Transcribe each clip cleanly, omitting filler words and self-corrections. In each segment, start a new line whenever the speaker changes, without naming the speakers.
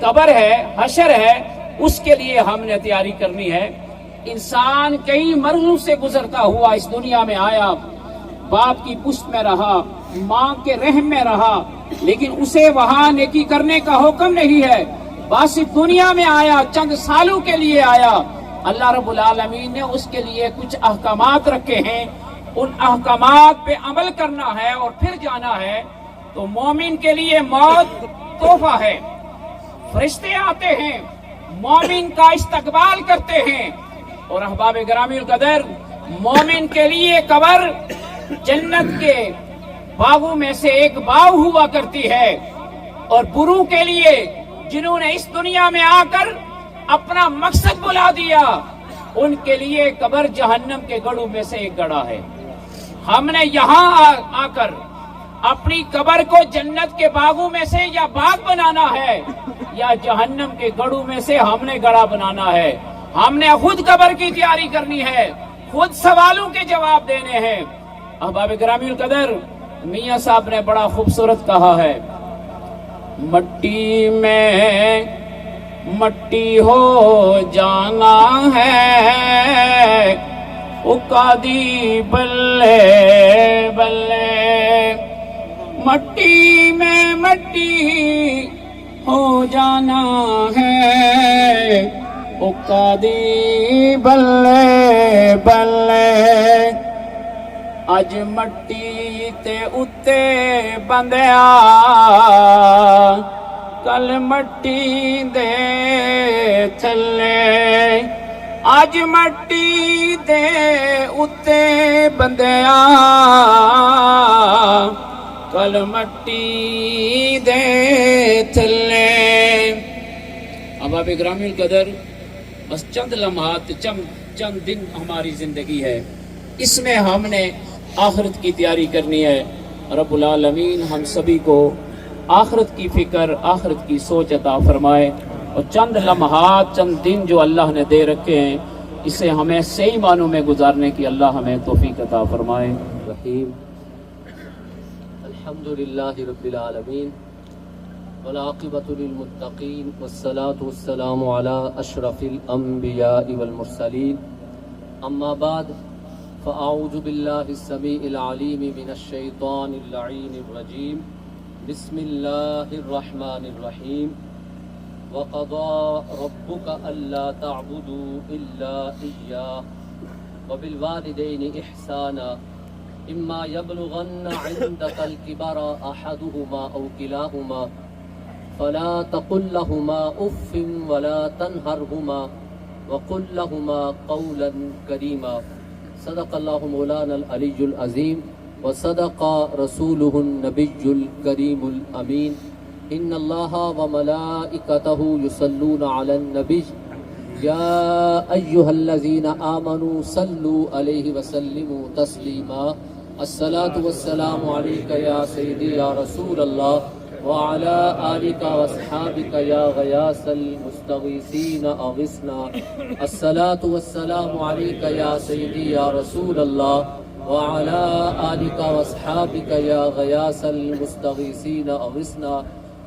قبر ہے، حشر ہے، اس کے لیے ہم نے تیاری کرنی ہے۔ انسان کئی مرحلوں سے گزرتا ہوا اس دنیا میں آیا، باپ کی پشت میں رہا، ماں کے رحم میں رہا، لیکن اسے وہاں نیکی کرنے کا حکم نہیں ہے۔ بس دنیا میں آیا، چند سالوں کے لیے آیا، اللہ رب العالمین نے اس کے لیے کچھ احکامات رکھے ہیں، ان احکامات پہ عمل کرنا ہے اور پھر جانا ہے۔ تو مومن کے لیے موت تحفہ ہے، فرشتے آتے ہیں، مومن کا استقبال کرتے ہیں، اور احباب گرامی القدر، مومن کے لیے قبر جنت کے باغوں میں سے ایک باغ ہوا کرتی ہے، اور برو کے لیے جنہوں نے اس دنیا میں آ کر اپنا مقصد بلا دیا، ان کے لیے قبر جہنم کے گڑھوں میں سے ایک گڑھا ہے۔ ہم نے یہاں آ کر اپنی قبر کو جنت کے باغوں میں سے یا باغ بنانا ہے، یا جہنم کے گڑھوں میں سے ہم نے گڑھا بنانا ہے۔ ہم نے خود قبر کی تیاری کرنی ہے، خود سوالوں کے جواب دینے ہیں۔ احباب گرامی القدر، میاں صاحب نے بڑا خوبصورت کہا ہے، مٹی میں مٹی ہو جانا ہے، اکادی بلے بلے، مٹی میں مٹی ہو جانا ہے، اکادی بلے بلے، اج مٹی تے اتے بندیا، کل مٹی دے تھلے، اج مٹی دے اتے بندیا، کل مٹی دے تھلے۔ احباب گرامی القدر، بس چند لمحات، چند دن ہماری زندگی ہے، اس میں ہم نے آخرت کی تیاری کرنی ہے۔ رب العالمین ہم سبھی کو آخرت کی فکر، آخرت کی سوچ عطا فرمائے، اور چند لمحات، چند دن جو اللہ نے دے رکھے ہیں، اسے ہمیں صحیح معنوں میں گزارنے کی اللہ ہمیں توفیق عطا فرمائے۔
رحیم، الحمدللہ رب العالمین، والعاقبۃ للمتقین، والصلاة والسلام علی اشرف الانبیاء والمرسلین، اما بعد، فاعوذ باللہ السمیع العلیم من الشیطان اللعین الرجیم، بسم اللہ الرحمن الرحیم، وقضى ربك ألا تعبدوا إلا إياه وبالوالدين إحسانا إما يبلغن عندك الكبر أحدهما أو كلاهما فلا تقل لهما أف ولا تنهرهما وقل لهما قولا كريما، صدق الله مولانا العلي العظيم وصدق رسوله النبي الكريم الأمين، ان اللہ وملائکتہ یصلون علی النبی یا ایہا الذین آمنوا صلوا علیہ وسلموا تسلیما، الصلاۃ والسلام علیک یا سیدی یا رسول اللہ وعلی آلک واصحابک یا غیاث المستغیثین اغثنا، الصلاۃ والسلام علیک یا سیدی یا رسول اللہ وعلی آلک واصحابک یا غیاث المستغیثین اغثنا،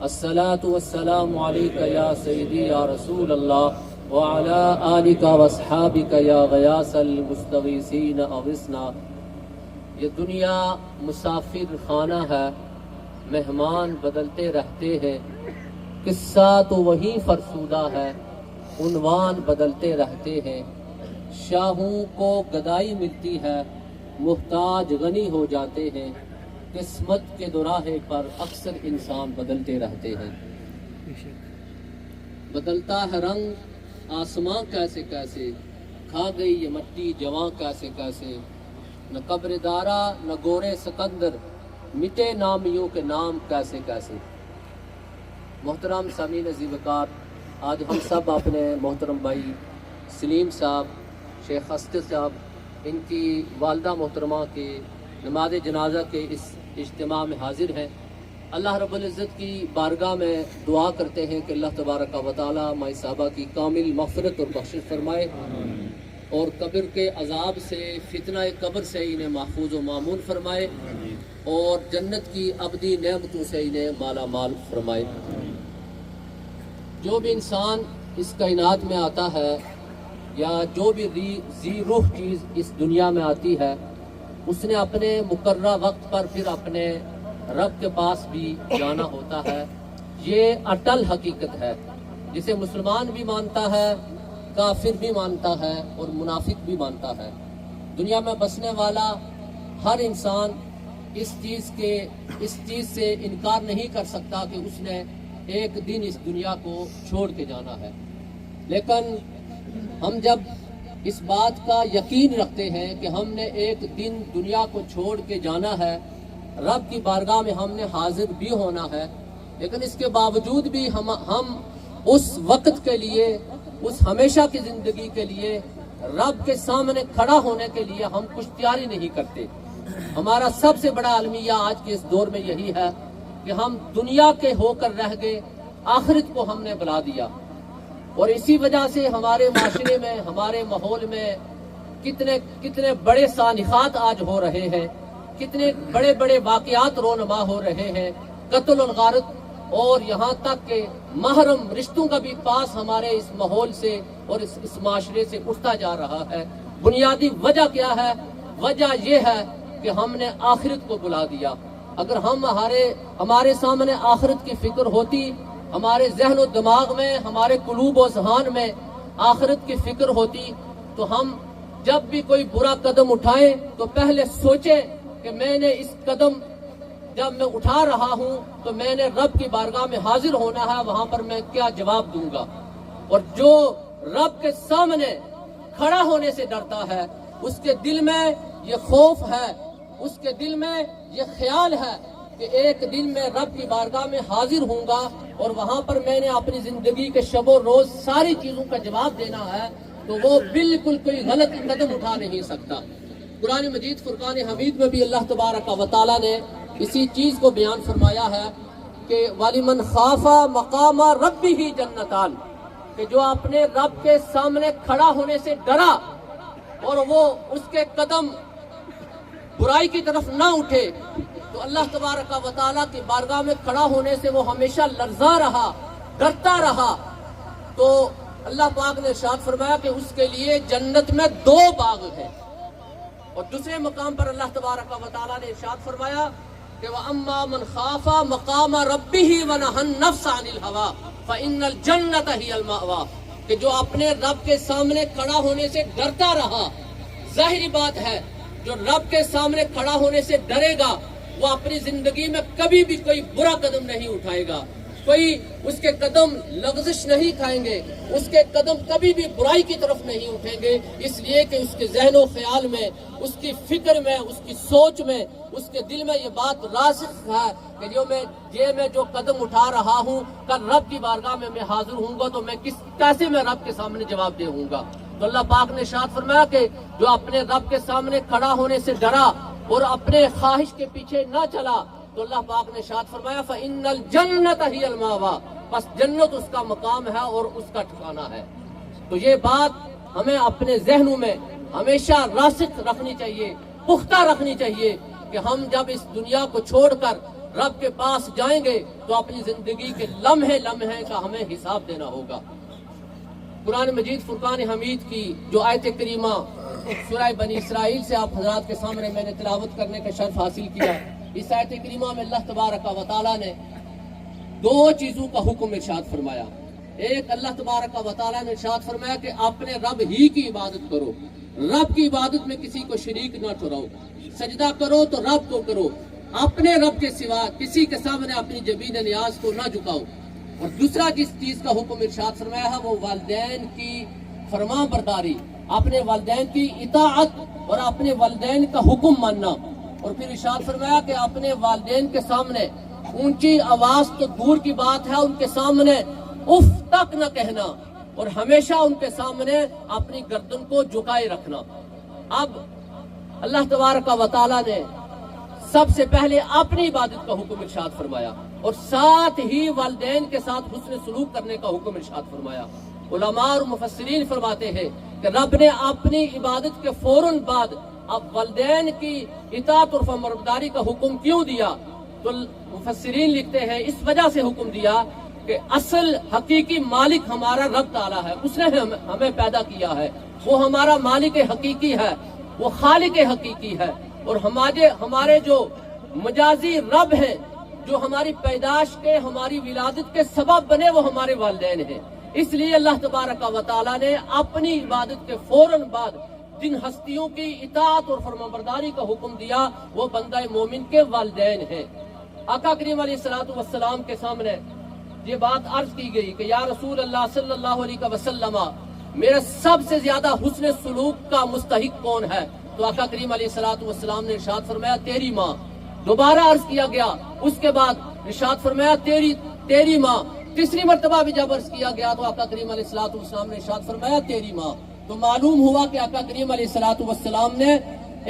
الصلاۃ والسلام علیک یا سیدی یا رسول اللہ وعلی آلک واصحابک یا غیاث المستغیثین اغثنا۔ یہ دنیا مسافر خانہ ہے، مہمان بدلتے رہتے ہیں، قصہ تو وہی فرسودہ ہے، عنوان بدلتے رہتے ہیں، شاہوں کو گدائی ملتی ہے، محتاج غنی ہو جاتے ہیں، قسمت کے دوراہے پر اکثر انسان بدلتے رہتے ہیں۔ بدلتا ہے رنگ آسماں کیسے کیسے، کھا گئی یہ مٹی جواں کیسے کیسے، نہ قبر دارا نہ گورے سکندر، مٹے نامیوں کے نام کیسے کیسے۔ محترم سامعین عزیز وقار، آج ہم سب اپنے محترم بھائی سلیم صاحب، شیخ اسد صاحب، ان کی والدہ محترمہ کے نماز جنازہ کے اس اجتماع میں حاضر ہیں۔ اللہ رب العزت کی بارگاہ میں دعا کرتے ہیں کہ اللہ تبارک و تعالی مائی صاحبہ کی کامل مغفرت اور بخشش فرمائے، اور قبر کے عذاب سے، فتنہ قبر سے انہیں محفوظ و معمون فرمائے، اور جنت کی ابدی نعمتوں سے انہیں مالا مال فرمائے۔ جو بھی انسان اس کائنات میں آتا ہے یا جو بھی ذی روح چیز اس دنیا میں آتی ہے، اس نے اپنے مقررہ وقت پر پھر اپنے رب کے پاس بھی جانا ہوتا ہے۔ یہ اٹل حقیقت ہے جسے مسلمان بھی مانتا ہے، کافر بھی مانتا ہے اور منافق بھی مانتا ہے۔ دنیا میں بسنے والا ہر انسان اس چیز سے انکار نہیں کر سکتا کہ اس نے ایک دن اس دنیا کو چھوڑ کے جانا ہے، لیکن ہم جب اس بات کا یقین رکھتے ہیں کہ ہم نے ایک دن دنیا کو چھوڑ کے جانا ہے، رب کی بارگاہ میں ہم نے حاضر بھی ہونا ہے، لیکن اس کے باوجود بھی ہم اس وقت کے لیے، اس ہمیشہ کی زندگی کے لیے رب کے سامنے کھڑا ہونے کے لیے ہم کچھ تیاری نہیں کرتے۔ ہمارا سب سے بڑا المیہ آج کے اس دور میں یہی ہے کہ ہم دنیا کے ہو کر رہ گئے، آخرت کو ہم نے بلا دیا، اور اسی وجہ سے ہمارے معاشرے میں، ہمارے ماحول میں کتنے بڑے سانحات آج ہو رہے ہیں، کتنے بڑے بڑے واقعات رونما ہو رہے ہیں، قتل و غارت، اور یہاں تک کہ محرم رشتوں کا بھی پاس ہمارے اس ماحول سے اور اس معاشرے سے اٹھتا جا رہا ہے۔ بنیادی وجہ کیا ہے؟ وجہ یہ ہے کہ ہم نے آخرت کو بلا دیا۔ اگر ہمارے سامنے آخرت کی فکر ہوتی، ہمارے ذہن و دماغ میں، ہمارے قلوب و اذہان میں آخرت کی فکر ہوتی، تو ہم جب بھی کوئی برا قدم اٹھائیں تو پہلے سوچیں کہ میں نے اس قدم جب میں اٹھا رہا ہوں تو میں نے رب کی بارگاہ میں حاضر ہونا ہے، وہاں پر میں کیا جواب دوں گا۔ اور جو رب کے سامنے کھڑا ہونے سے ڈرتا ہے، اس کے دل میں یہ خوف ہے، اس کے دل میں یہ خیال ہے کہ ایک دن میں رب کی بارگاہ میں حاضر ہوں گا اور وہاں پر میں نے اپنی زندگی کے شب و روز ساری چیزوں کا جواب دینا ہے، تو وہ بالکل کوئی غلط قدم اٹھا نہیں سکتا۔ قرآن مجید فرقان حمید میں بھی اللہ تبارک و تعالیٰ نے اسی چیز کو بیان فرمایا ہے کہ وَلِمَنْ خَافَ مَقَامَ رَبِّهِ جَنَّتَانِ، کہ جو اپنے رب کے سامنے کھڑا ہونے سے ڈرا اور وہ اس کے قدم برائی کی طرف نہ اٹھے، تو اللہ تبارک و تعالیٰ کی بارگاہ میں کھڑا ہونے سے وہ ہمیشہ لرزا رہا، ڈرتا رہا، تو اللہ پاک نے ارشاد فرمایا کہ اس کے لیے جنت میں 2 باغ ہیں۔ اور دوسرے مقام پر اللہ تبارک و تعالیٰ نے ارشاد فرمایا کہ وَأَمَّا مَنْ خَافَ مَقَامَ رَبِّهِ وَنَهَى النَّفْسَ عَنِ الْهَوَىٰ فَإِنَّ الْجَنَّةَ هِيَ الْمَأْوَىٰ، کہ جو اپنے رب کے سامنے کھڑا ہونے سے ڈرتا رہا، ظاہری بات ہے جو رب کے سامنے کھڑا ہونے سے ڈرے گا وہ اپنی زندگی میں کبھی بھی کوئی برا قدم نہیں اٹھائے گا، کوئی اس کے قدم لغزش نہیں کھائیں گے، اس کے قدم کبھی بھی برائی کی طرف نہیں اٹھیں گے، اس لیے کہ اس کے ذہن و خیال میں، اس کی فکر میں، اس کی سوچ میں، اس کے دل میں یہ بات راسخ ہے کہ میں جو قدم اٹھا رہا ہوں، کل رب کی بارگاہ میں میں حاضر ہوں گا تو میں کیسے میں رب کے سامنے جواب دے ہوں گا۔ تو اللہ پاک نے ارشاد فرمایا کہ جو اپنے رب کے سامنے کھڑا ہونے سے ڈرا اور اپنے خواہش کے پیچھے نہ چلا، تو اللہ پاک نے ارشاد فرمایا فَإِنَّ الْجَنَّةَ هِيَ الْمَأْوَىٰ، بس جنت اس کا مقام ہے اور اس کا ٹھکانہ ہے۔ تو یہ بات ہمیں اپنے ذہنوں میں ہمیشہ راسخ رکھنی چاہیے، پختہ رکھنی چاہیے کہ ہم جب اس دنیا کو چھوڑ کر رب کے پاس جائیں گے تو اپنی زندگی کے لمحے کا ہمیں حساب دینا ہوگا۔ قرآن مجید فرقان حمید کی جو آیت کریمہ سورہ بنی اسرائیل سے آپ حضرات کے سامنے میں نے تلاوت کرنے کا شرف حاصل کیا، اس آیت کریمہ میں اللہ تبارک و تعالیٰ نے 2 چیزوں کا حکم ارشاد فرمایا۔ ایک، اللہ تبارک و تعالیٰ نے ارشاد فرمایا کہ اپنے رب ہی کی عبادت کرو، رب کی عبادت میں کسی کو شریک نہ ٹھہراؤ، سجدہ کرو تو رب کو کرو، اپنے رب کے سوا کسی کے سامنے اپنی جبین نیاز کو نہ جھکاؤ۔ اور دوسرا جس چیز کا حکم ارشاد فرمایا ہے وہ والدین کی فرما برداری، اپنے والدین کی اطاعت اور اپنے والدین کا حکم ماننا۔ اور پھر ارشاد فرمایا کہ اپنے والدین کے سامنے اونچی آواز تو دور کی بات ہے، ان کے سامنے اف تک نہ کہنا، اور ہمیشہ ان کے سامنے اپنی گردن کو جھکائے رکھنا۔ اب اللہ تبارک و تعالیٰ نے سب سے پہلے اپنی عبادت کا حکم ارشاد فرمایا اور ساتھ ہی والدین کے ساتھ حسن سلوک کرنے کا حکم ارشاد فرمایا۔ علماء اور مفسرین فرماتے ہیں کہ رب نے اپنی عبادت کے فوراً بعد اب والدین کی اطاعت اور فرمانبرداری کا حکم کیوں دیا؟ تو مفسرین لکھتے ہیں اس وجہ سے حکم دیا کہ اصل حقیقی مالک ہمارا رب تعالیٰ ہے، اس نے ہمیں پیدا کیا ہے، وہ ہمارا مالک حقیقی ہے، وہ خالق حقیقی ہے، اور ہمارے جو مجازی رب ہیں، جو ہماری پیدائش کے، ہماری ولادت کے سبب بنے، وہ ہمارے والدین ہیں۔ اس لیے اللہ تبارک و تعالیٰ نے اپنی عبادت کے فوراً بعد جن ہستیوں کی اطاعت اور فرمانبرداری کا حکم دیا وہ بندہ مومن کے والدین ہیں۔ آقا کریم علیہ الصلوۃ والسلام کے سامنے یہ بات عرض کی گئی کہ یا رسول اللہ صلی اللہ علیہ وسلم، میرے سب سے زیادہ حسن سلوک کا مستحق کون ہے؟ تو آقا کریم علیہ الصلوۃ والسلام نے ارشاد فرمایا تیری ماں۔ دوبارہ عرض کیا گیا، اس کے بعد ارشاد فرمایا تیری ماں۔ تیسری مرتبہ بھی جب عرض کیا گیا تو آقا کریم علیہ الصلوۃ والسلام نے ارشاد فرمایا تیری ماں۔ تو معلوم ہوا کہ آقا کریم علیہ الصلوۃ والسلام نے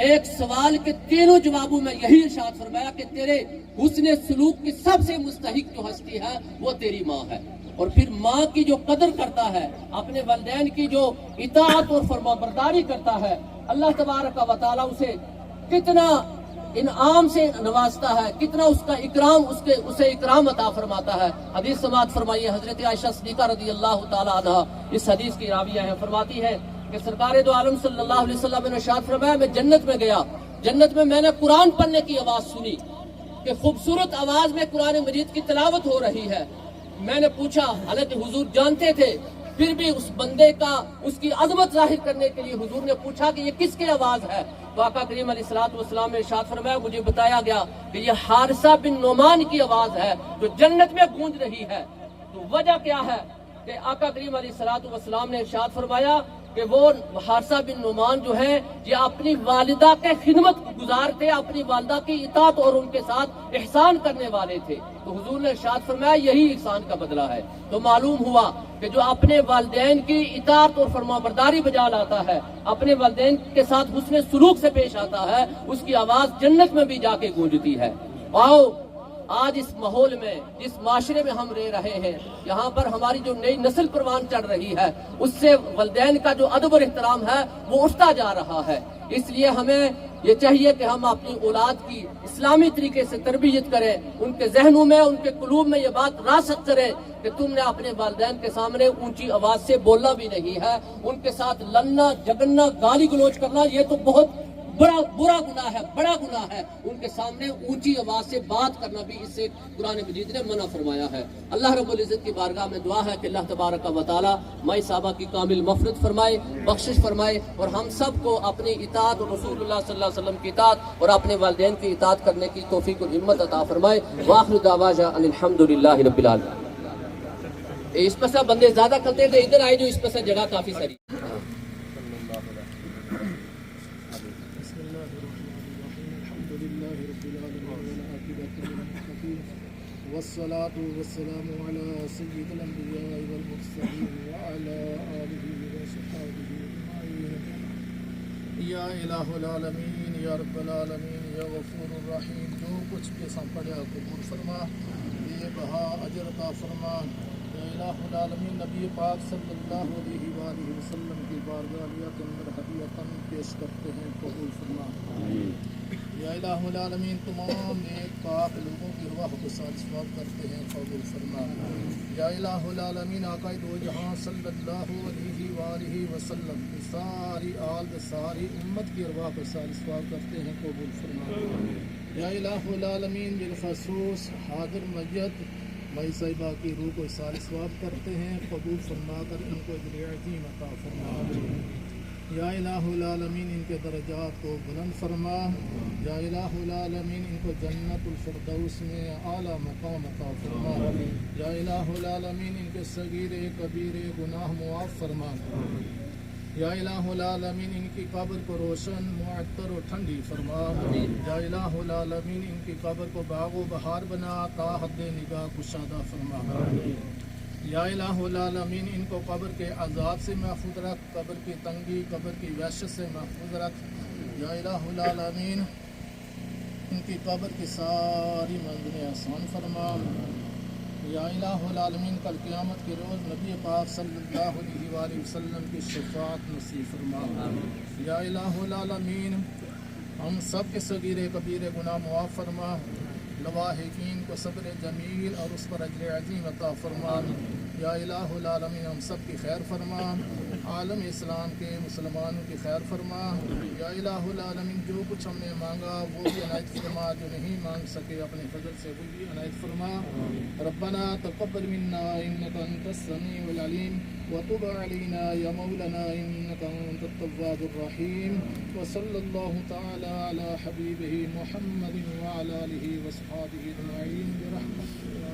ایک سوال کے تینوں جوابوں میں یہی ارشاد فرمایا کہ تیرے حسن سلوک کی سب سے مستحق جو ہستی ہے وہ تیری ماں ہے۔ اور پھر ماں کی جو قدر کرتا ہے، اپنے والدین کی جو اطاعت اور فرمانبرداری کرتا ہے، اللہ تبارک و تعالیٰ اسے کتنا انعام سے نوازتا ہے، کتنا اس کا اکرام اسے اکرام عطا فرماتا ہے۔ حدیث سماعت فرمائیے، حضرت عائشہ صدیقہ رضی اللہ تعالی عنہ اس حدیث کی راویہ ہے، فرماتی ہے کہ سرکار دو عالم صلی اللہ علیہ وسلم نے ارشاد فرمایا میں جنت میں گیا، جنت میں نے قرآن پڑھنے کی آواز سنی کہ خوبصورت آواز میں قرآن مجید کی تلاوت ہو رہی ہے۔ میں نے پوچھا، حالانکہ حضور جانتے تھے، پھر بھی اس بندے کا اس کی عظمت ظاہر کرنے کے لیے حضور نے پوچھا کہ یہ کس کی آواز ہے؟ تو آقا کریم علیہ الصلوۃ والسلام نے ارشاد فرمایا مجھے بتایا گیا کہ یہ حارثہ بن نعمان کی آواز ہے جو جنت میں گونج رہی ہے۔ تو وجہ کیا ہے کہ آقا کریم علیہ الصلوۃ والسلام نے ارشاد فرمایا کہ وہ حارثہ بن نعمان جو ہے یہ اپنی والدہ کے خدمت گزار تھے، اپنی والدہ کی اطاعت اور ان کے ساتھ احسان کرنے والے تھے۔ تو حضور نے ارشاد فرمایا یہی احسان کا بدلہ ہے۔ تو معلوم ہوا کہ جو اپنے والدین کی اطاعت اور فرمانبرداری بجا لاتا ہے، اپنے والدین کے ساتھ حسن سلوک سے پیش آتا ہے، اس کی آواز جنت میں بھی جا کے گونجتی ہے۔ آؤ آج اس ماحول میں، جس معاشرے میں ہم رہ رہے ہیں، یہاں پر ہماری جو نئی نسل پروان چڑھ رہی ہے، اس سے والدین کا جو ادب اور احترام ہے وہ اٹھتا جا رہا ہے۔ اس لیے ہمیں یہ چاہیے کہ ہم اپنی اولاد کی اسلامی طریقے سے تربیت کریں، ان کے ذہنوں میں، ان کے قلوب میں یہ بات راسخ کریں کہ تم نے اپنے والدین کے سامنے اونچی آواز سے بولنا بھی نہیں ہے، ان کے ساتھ لڑنا جھگڑنا گالی گلوچ کرنا یہ تو بہت برا گناہ ہے، بڑا گناہ ہے۔ ان کے سامنے اونچی آواز سے بات کرنا بھی اس سے قرآن مجید نے منع فرمایا ہے۔ اللہ رب العزت کی بارگاہ میں دعا ہے کہ اللہ تبارک و تعالی مائی صحابہ کی کامل مغفرت فرمائے، بخشش فرمائے، اور ہم سب کو اپنی اطاعت اور رسول اللہ صلی اللہ علیہ وسلم کی اطاعت اور اپنے والدین کی اطاعت کرنے کی توفیق اور ہمت عطا فرمائے۔ وآخر دعوانا ان الحمدللہ رب العالمین۔ اس پر سے بندے زیادہ کھلتے تھے، ادھر آئے جو اس پر سے جگہ کافی ساری۔
والصلاة والسلام على سيد الأنبياء والمرسلين وعلى آله وصحبه أجمعين یا الہ العالمین یا رب العالمین یا غفور الرحیم، جو کچھ بھی سم پڑھا قبول فرما، بے بہا اجر عطا فرما۔ یا الہ العالمین نبی پاک صلی اللہ علیہ وآلہ وسلم کی بارگاہ کے اندر ہدیۃً پیش کرتے ہیں، قبول فرما۔ یا الہ العالمین تمام نیک پاک لوگوں کی روح کو ساتھ کرتے ہیں، قبول فرما۔ یا الہ العالمین آقا دو جہاں صلی اللہ علیہ وآلہ وسلم کی ساری آل ساری امت کی ارواح کو ساتھ کرتے ہیں، قبول فرما۔ یا الہ العالمین بالخصوص حاضر میت مائی صاحبہ کی روح کو سواب کرتے ہیں، قبول فرما کر ان کو اجر عظیم عطا فرما۔ یا الہ العالمین ان کے درجات کو بلند فرما۔ یا الہ العالمین ان کو جنت الفردوس میں اعلیٰ مقام عطا فرما۔ یا الہ العالمین ان کے صغیرے کبیرے گناہ معاف فرما۔ یا الہ العالمین ان کی قبر کو روشن معطر و ٹھنڈی فرما۔ یا الہ العالمین ان کی قبر کو باغ و بہار بنا، تا حد نگاہ کشادہ فرما۔ یا الہ العالمین ان کو قبر کے عذاب سے محفوظ رکھ، قبر کی تنگی، قبر کی وحشت سے محفوظ رکھ۔ یا الہ العالمین ان کی قبر کی ساری منزلیں آسان فرما۔ یا الہ العالمین کل قیامت کے روز نبی پاک صلی اللہ علیہ وآلہ وسلم کی شفاعت نصیب فرما۔ یا الہ العالمین ہم سب کے صغیرے کبیرے گناہ معاف فرما۔ لواحقین کو صبر جمیل اور اس پر اجر عظیم عطا فرما۔ یا الہ العالمین ہم سب کی خیر فرما، عالم اسلام کے مسلمانوں کی خیر فرما۔ یا الہ العالمین جو کچھ ہم نے مانگا وہ بھی عنایت فرما، جو نہیں مانگ سکے اپنے فضل سے وہ بھی عنایت فرما۔ ربنا تقبل منا انک انت السمیع العلیم وتب علینا یا مولانا انک انت التواب الرحیم۔ وصلی اللہ تعالی علی حبیبہ محمد وعلی آلہ وصحبہ اجمعین برحمتک یا